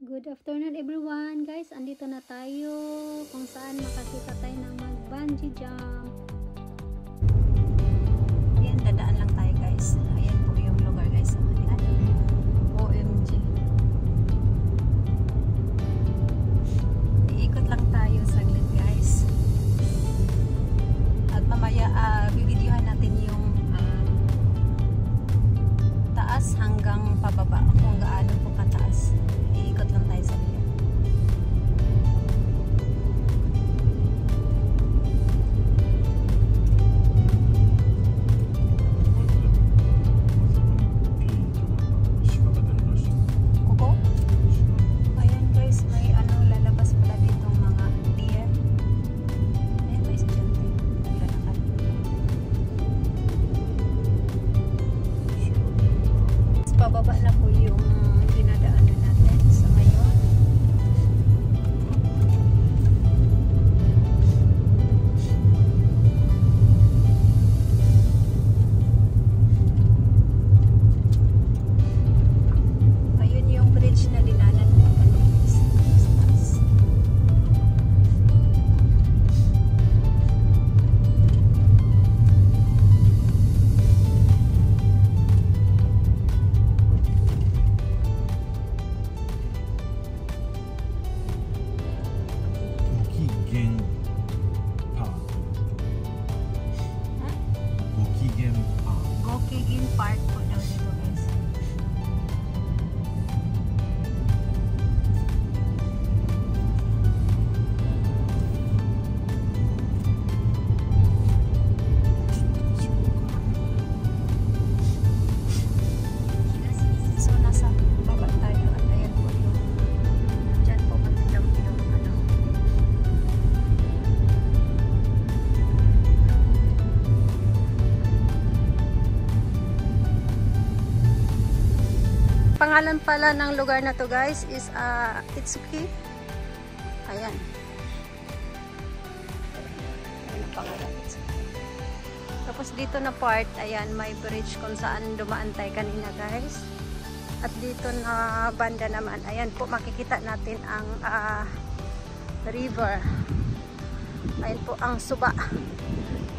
Good afternoon everyone guys, andito na tayo kung saan makakita tayo ng mag bungee jump. Ayan, dadaan lang tayo guys. Ayan po yung lugar guys. Ayan. OMG. Iikot lang tayo saglit guys. At mamaya bibidyohan natin yung taas hanggang pababa kung gaano po kataas. Iikot lang tayo saglit. Pababa na po yung dinadaanan natin sa ngayon. Ayun yung bridge na dinanan mo kanina sa taas. Gokigin Park po daw dito guys. So nasa baba tayo at ayan po yung dyan po mag-jump yung ano. Pangalan pala ng lugar na to guys is Itsuki. Ayan. Ayan ang pangalan. Tapos dito na part, ayan, may bridge kung saan dumaan tayo kanina guys. At dito na banda naman, ayan po makikita natin ang river. Ayan po ang Suba.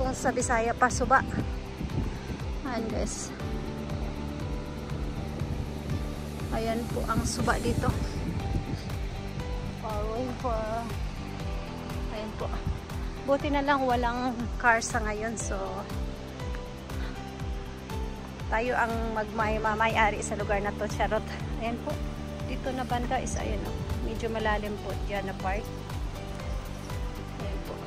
Kung sa Bisaya pa, Suba. Ayan guys. Ayan po ang Suba dito. Ayan po. Buti na lang walang car sa ngayon. So, tayo ang magmay-ari sa lugar na to. Charot. Ayan po. Dito na banda is ayan o. Medyo malalim po dyan na part. Ayan po.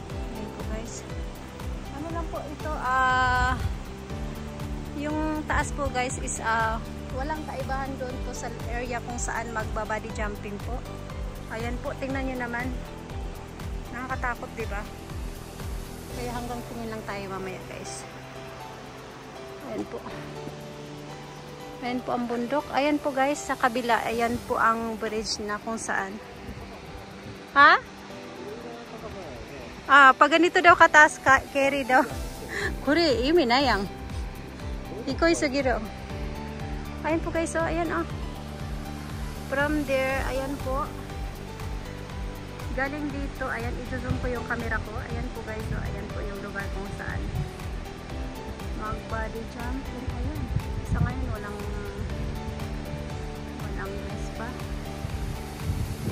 Ayan po guys. Ano lang po ito? Yung taas po guys is walang kaibahan doon po sa area kung saan magbabody jumping po. Ayan po, tingnan nyo naman. Nakakatakot, diba? Kaya hanggang tingin lang tayo mamaya guys. Ayan po. Ayan po ang bundok. Ayan po guys, sa kabila. Ayan po ang bridge na kung saan. Ha? Pag ganito daw kataas, carry daw. Kuri, imi na yang. Ikoy sa giro. Ayan po guys, so ayan oh. From there, ayan po. Galing dito, ayan, i-zoom ko yung camera ko. Ayan po guys, so ayan po yung lugar kung saan mag-body jumping. Ayan. Sa ngayon, walang guys pa.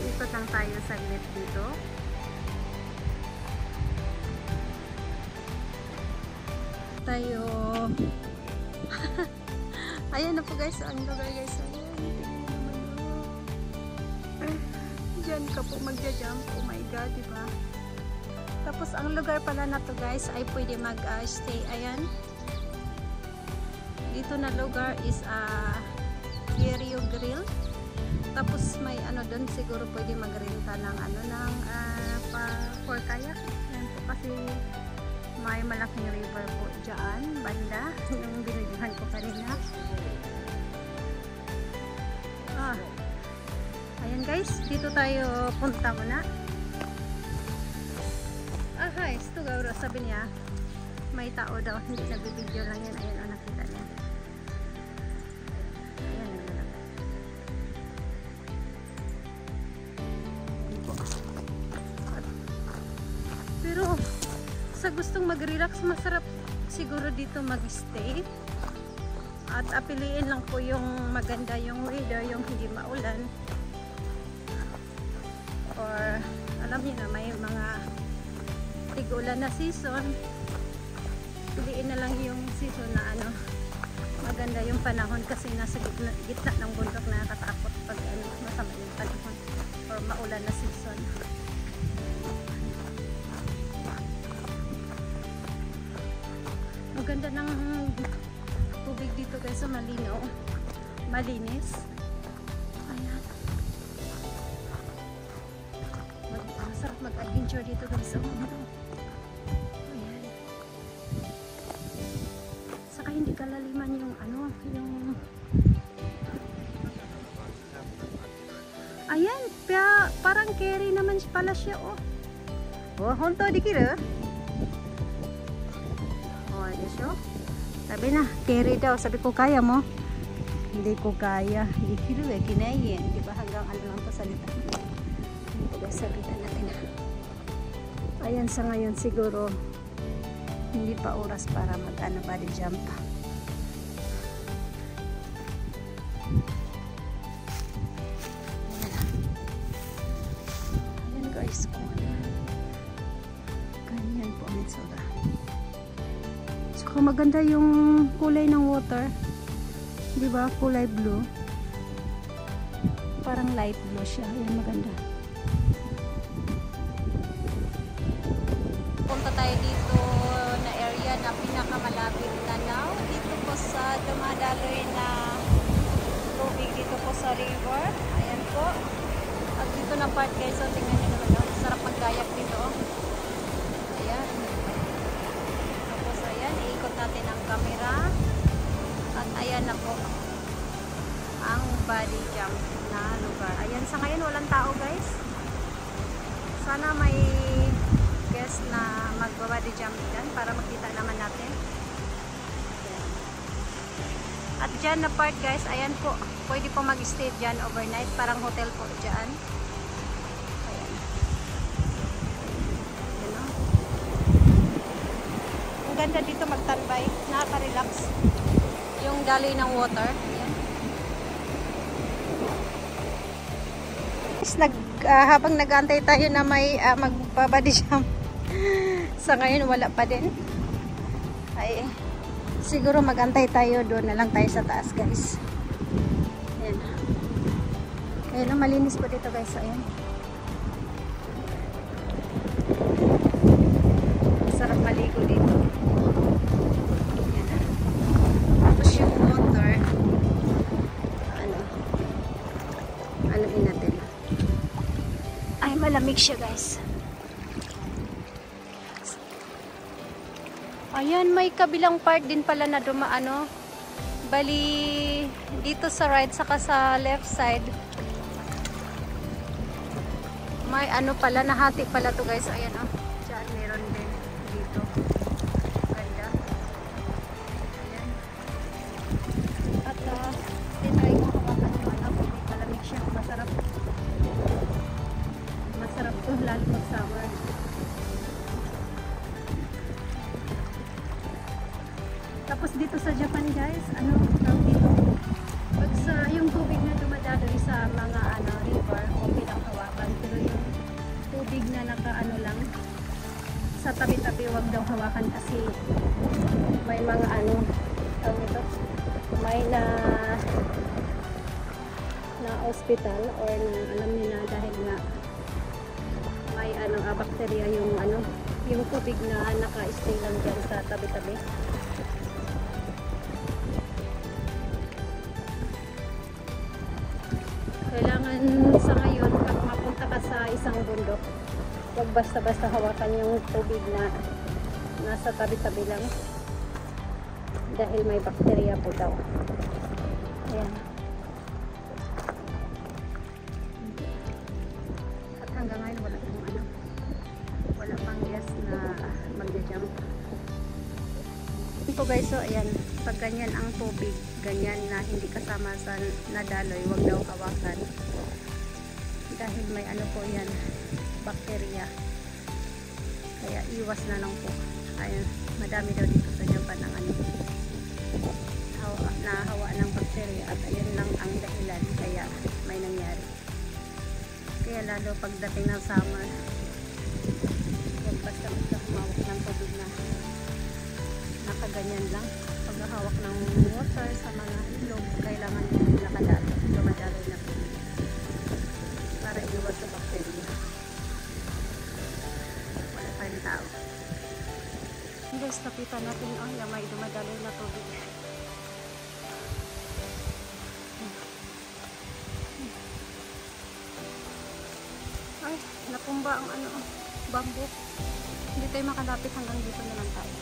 Ikot lang tayo saglit dito. Tayo. Ayan na po guys, ang lugar guys. Diyan ka po magja-jump. Oh my god, diba? Tapos ang lugar pala na to guys ay pwede mag-stay. Ayan. Dito na lugar is Rio Grill. Tapos may ano doon, siguro pwede magrenta ng ano ng for kayak. Ayan po kasi may malaking river po dyan, banda, yung binigyan ko kanina. Ayan guys, dito tayo punta muna. Guys, ito gauro, sabi niya, may tao daw, hindi nagbibideo lang yan. Ayan, nakita niya. Ayan gustong mag-relax, masarap siguro dito mag-stay. At piliin lang po yung maganda yung weather, yung hindi maulan. Or alam niyo na may mga tig-ulan na season. Piliin na lang yung season na ano, maganda yung panahon kasi nasa gitna ng bundok, nakakatakot pag ano, masama yung panahon or maulan na season. Maganda ng tubig dito guys, so malinaw, malinis. Ayan, masarap mag-adventure dito guys. Ayan, saka hindi kalaliman yung ano, yung ayan, parang carry naman pala siya. Honto dikiru? Sabi na, carry daw. Sabi ko, kaya mo? Hindi ko kaya. Dikiru kinayin. Di ba hanggang ano lang to salita? Ito guys, sabitan natin. Ayan, sa ngayon siguro hindi pa oras para mag-ano body jump. Ayan guys, ganyan po ang itsura. Saka maganda yung kulay ng water, di ba? Kulay blue, parang light blue siya. Ayan, maganda. Punta tayo dito na area na pinakamalapit na now. Dito po sa dumadaloy na tubig dito po sa river. Ayan po. At dito na part guys, so tingnan nyo naman. Sarap magkayak dito. Ayan. Tapos ayan, iikot natin ang camera. At ayan na po ang body jump na lugar. Ayan, sa ngayon walang tao guys. Sana may guest na magba-body jump dyan para makita naman natin. Ayan. At dyan na part guys, ayan po, pwede po mag-stay dyan overnight, parang hotel po dyan. Ayan. Ayan, oh. Ang ganda dito magtambay, nakaka-relax yung daloy ng water. Ayan. Habang nag-aantay tayo na may magba-body jump, sa ngayon wala pa din. Ay siguro mag-antay tayo, doon na lang tayo sa taas guys. Ayan. Kaya lang malinis po dito guys. Ayan. Sarap maligo dito. Ayan. Tapos yung water, anuin natin. Ay, malamig siya guys. Ayan, may kabilang part din pala na dumaano. Bali, dito sa right saka sa left side. May ano pala, nahati pala to guys. Ayan oh. Diyan, meron din dito. Ganda. Ayan. At tinry ko hawakan yung ano. Malamig siya. Masarap. Masarap to, lalo mag-sour. Tapos dito sa Japan guys, ano tawag dito? Pag sa yung tubig na dumadaloy sa mga river, okay lang hawakan. Pero yung tubig na nakaano lang sa tabi-tabi, wag daw hawakan kasi may mga tawag ito, may na hospital or na alam nila dahil nga may bacteria yung tubig na naka-stay lang dyan sa tabi-tabi. Kailangan sa ngayon, pag mapunta ka sa isang bundok, huwag basta-basta hawakan yung tubig na nasa tabi-tabi lang dahil may bakterya po daw. Ayan. At hanggang ngayon wala pang guest na mag-jump. Ito guys, so ayan, pag ganyan ang tubig, ganyan na hindi kasama sa nadaloy, wag daw hawakan dahil may po yan, bakterya, kaya iwas na lang po. Ayun, madami daw dito sa Japan ang ano, nahawa ng bakterya at ayun lang ang dahilan kaya may nangyari. Kaya lalo pagdating ng summer, huwag basta humawak ng tubig na nakaganyan lang. Paghahawak ng water sa mga ilog, kailangan dumadaloy na tubig para iwas sa bakterya. Wala pa rin tao. Guys, nakita natin yung may dumadaloy na tubig. Ay, natumba ang ano, bamboo. Hindi tayo makalapit, hanggang dito na lang tayo.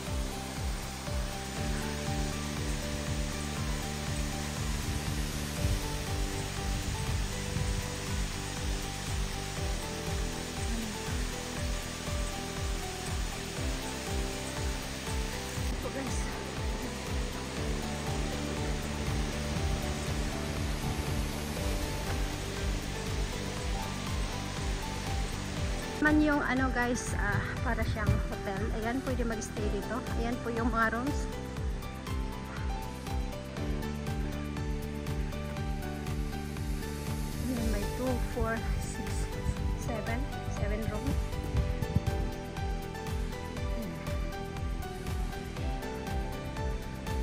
Ito guys. Man yung ano guys, para siyang hotel. Ayan, pwede mag-stay dito. Ayan po yung mga rooms. Ayan, may 2, 4, 6, 7 rooms.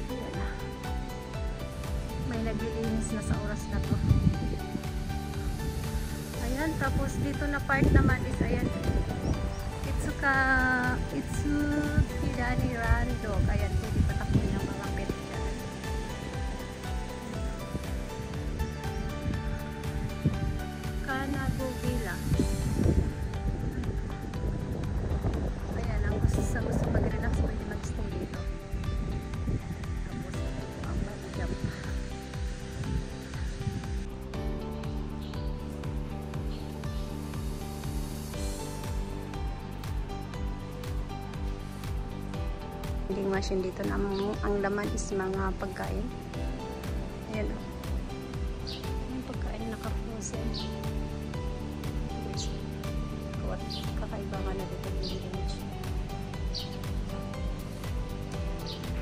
Ayan. May naglilinis na sa oras na to. Ayan, tapos dito na part naman is ayan, Itsukidani Rando. Ayan, pwede patakbo ng mga pet dyan. Kanago Villa. Ayan, ang gusto mag-relax, pwede mag-stay dito. Tapos ang mag-jump. Vending machine dito na ang laman is mga pagkain. Ayan o. Yung pagkain naka-frozen. Kakaiba nga na dito yung vending machine.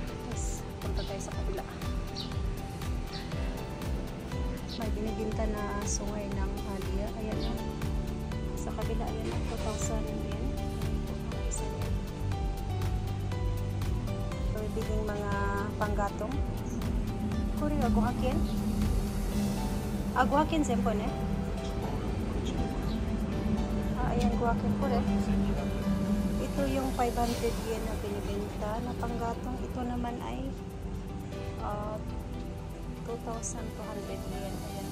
Tapos, punta tayo sa kabila. May binibinta na sungay ng halia. Ayan o. Sa kabila, ayan o. 2,000 yen. Biging mga panggatong. Kuri aguhakin. Aguhakin sempon eh. Ayan guhakin po rin. Ito yung 500 yen na binibenta na panggatong. Ito naman ay 2,200 yen. Ayan.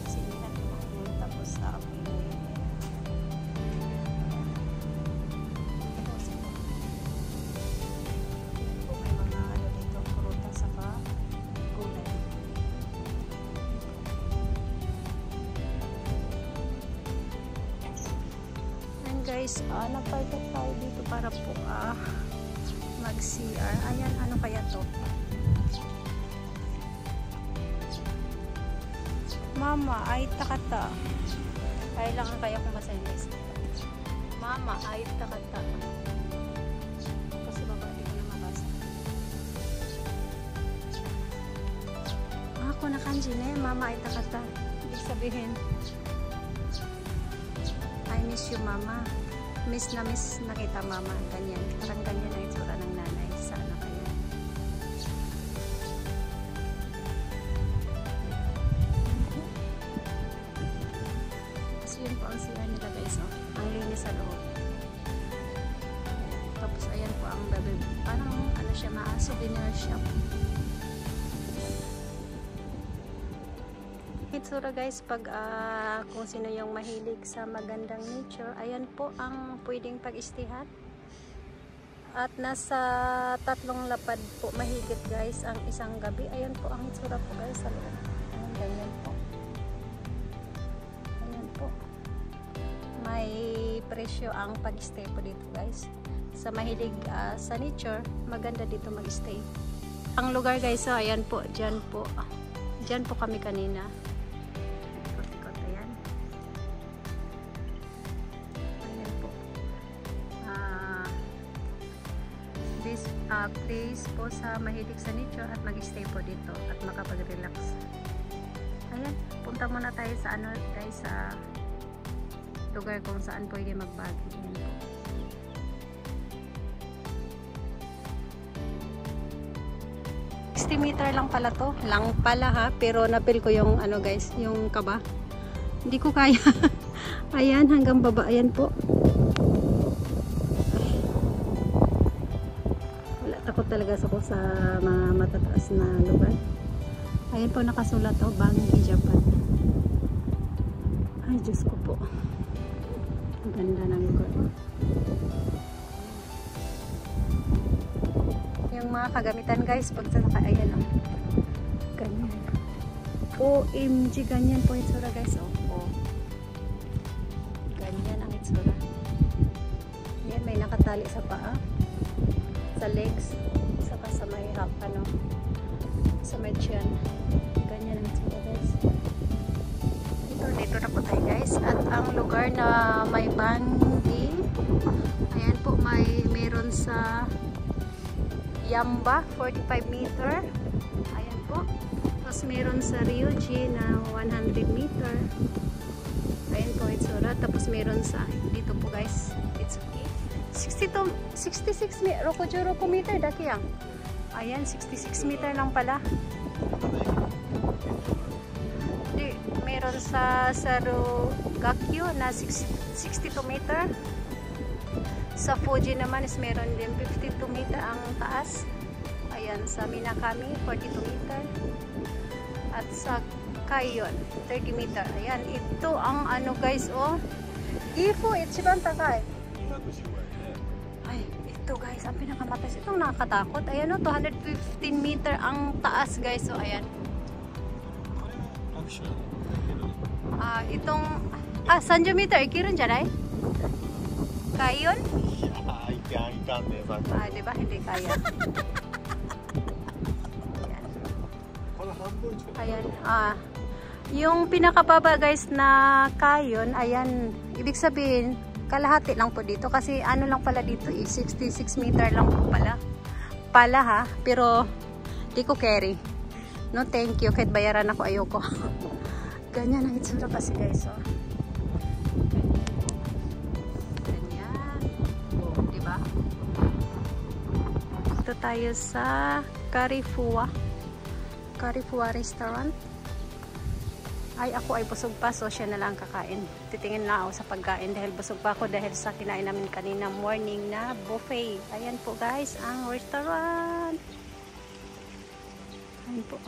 Sinihan mo. Tapos sa apoy. Guys, nagparket tayo dito para po mag-CR. Ayan, ano kaya to? Mama, ay takata. Kailangan kaya kung masayos. Mama, ay takata. Kasi baba, hindi ko na mabasa. Ako na kanji ne, mama, ay takata. Ibig sabihin, I miss you mama. Miss na kita mama. Ganyan. Parang ganyan ang itsura ng nanay. Sana kaya. Tapos yun po ang sila nila guys. Oh. Ang linis sa loob. Tapos ayan po ang baby. Parang ano siya, souvenir shop. Itsura guys, pag kung sino yung mahilig sa magandang nature, ayan po ang pwedeng pag-istihan. At nasa 3 lapad po mahigit guys ang isang gabi. Ayan po ang itsura po guys sa loob. Ayan, ganyan po. Ayan po. May presyo ang pag-stay po dito guys. Sa mahilig sa nature, maganda dito mag-stay. Ang lugar guys, so ayan po, dyan po. Dyan po kami kanina. place po sa mahilig sa nature at mag-stay po dito at makapag-relax. Ayan, punta muna tayo sa ano guys, sa lugar kung saan pwede mag-buggy. Ayan po. 60 meter lang pala to. Lang pala ha, pero napil ko yung ano guys, yung kaba. Hindi ko kaya. Ayan, hanggang baba. Ayan po. Wala, takot talaga ako sa mga matataas na lugar. Ayan po, nakasulat to, Banggi, Japan. Ay, Diyos ko po. Ang ganda ng lugar. Yung mga kagamitan guys, pag sasaka, ayan o. Ganyan. OMG, ganyan po itsura guys. Oh. Ganyan ang itsura. Ayan, may nakatali sa paa. Sa legs. Saka sa may ano, sa may tiyan. Ganyan ang itsura guys. Dito na po tayo guys. At ang lugar na may Banggi, ayan po, meron sa Yamba, 45 meter. Ayan po. Tapos meron sa Ryuji na 100 meter. Ayan po, itsura. Tapos meron sa, dito po guys, it's okay. 66 meter, daki yan. Ayan, 66 meter lang pala. Meron sa Sarugakyo na 62 meter. Sa Fuji naman is meron din 52 meter ang taas. Ayan, sa Minakami 42 meter. At sa Kayon 30 meter. Ayan, ito ang ano guys, oh. Gifu, ichiban takay. Ay, ito guys, ang pinakamatas. Itong nakakatakot. Ayan, oh, 215 meter ang taas guys. So, ayan. Itong 30 meter, ikirin dyan ay? Kayon? Diba? Hindi kaya. Ayan. Yung pinakababa guys na Kayon, ayan, ibig sabihin, kalahati lang po dito. Kasi ano lang pala dito, 66 meter lang po pala. Pala ha, pero di ko carry. No, thank you. Kahit bayaran ako, ayoko. Ganyan ang itsura kasi guys, oh. Dito tayo sa Carrefour restaurant. Ay, ako ay busog pa, so siya na lang kakain. Titingin na ako sa pagkain dahil busog pa ako dahil sa kinain namin kanina morning na buffet. Ayan po guys, ang restaurant. Ayan po.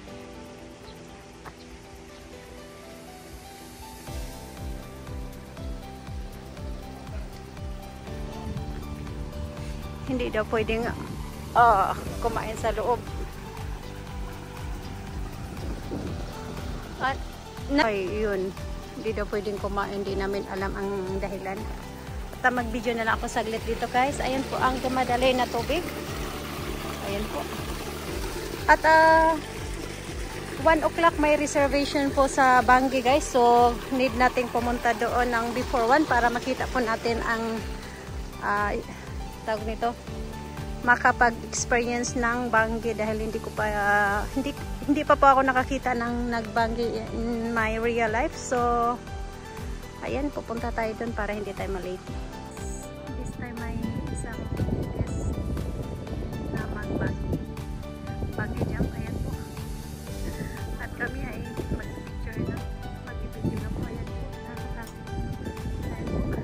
Hindi daw pwedeng kumain sa loob. At ay, yun. Hindi daw pwedeng kumain. Hindi namin alam ang dahilan. At mag-video na lang ako saglit dito guys. Ayan po ang dumadaloy na tubig. Ayan po. At 1 o'clock may reservation po sa Banggi guys. So need nating pumunta doon ng before 1 para makita po natin ang tawag nito, makapag-experience ng Banggi dahil hindi pa po ako nakakita ng nag-Banggi in my real life. So ayan, pupunta tayo dun para hindi tayo malate. This time may isang guest na mag-Banggi jump. Ayan po. At kami ay mag-picture na, mag-video na po. Ayan po. Ayan po.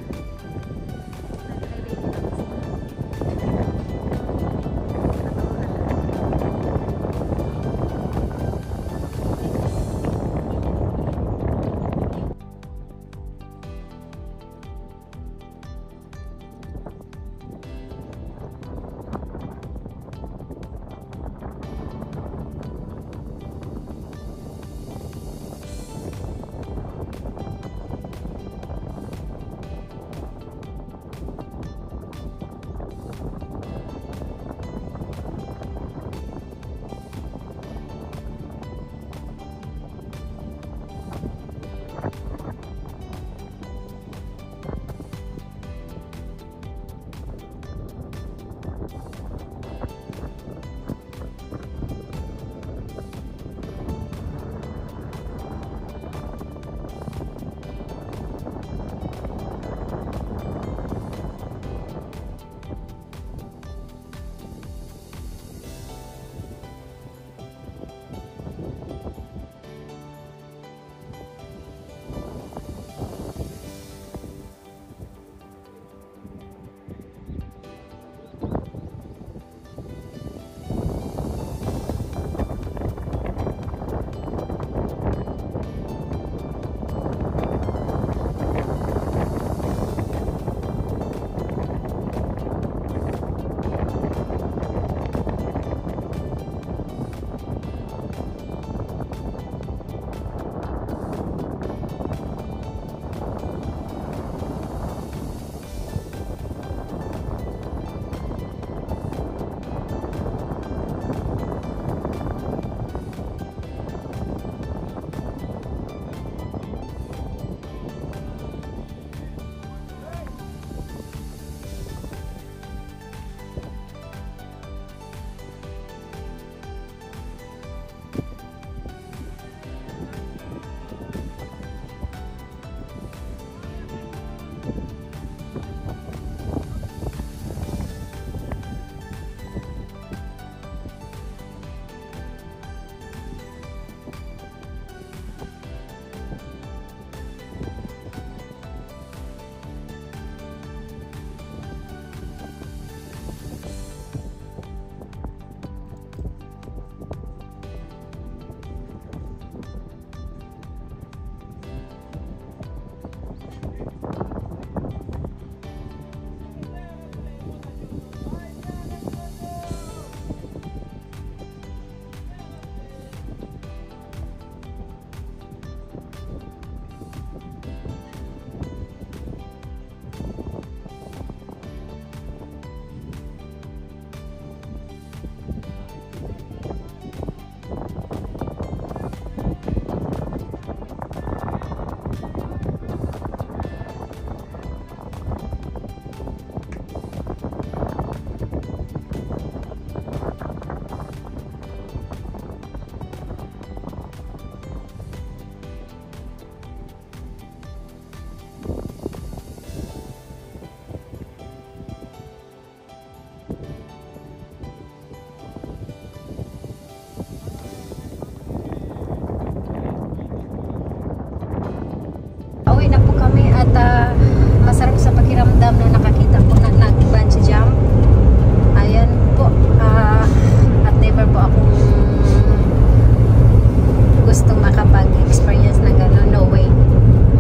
gustong makapag-experience ng gano'n, no way.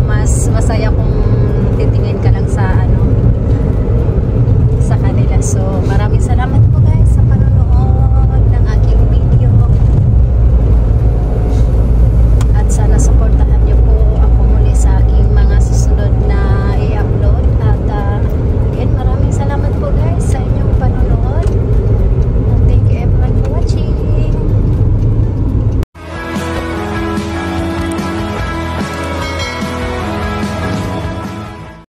Mas masaya kung titingin ka lang sa ano, sa kanila. So maraming salamat po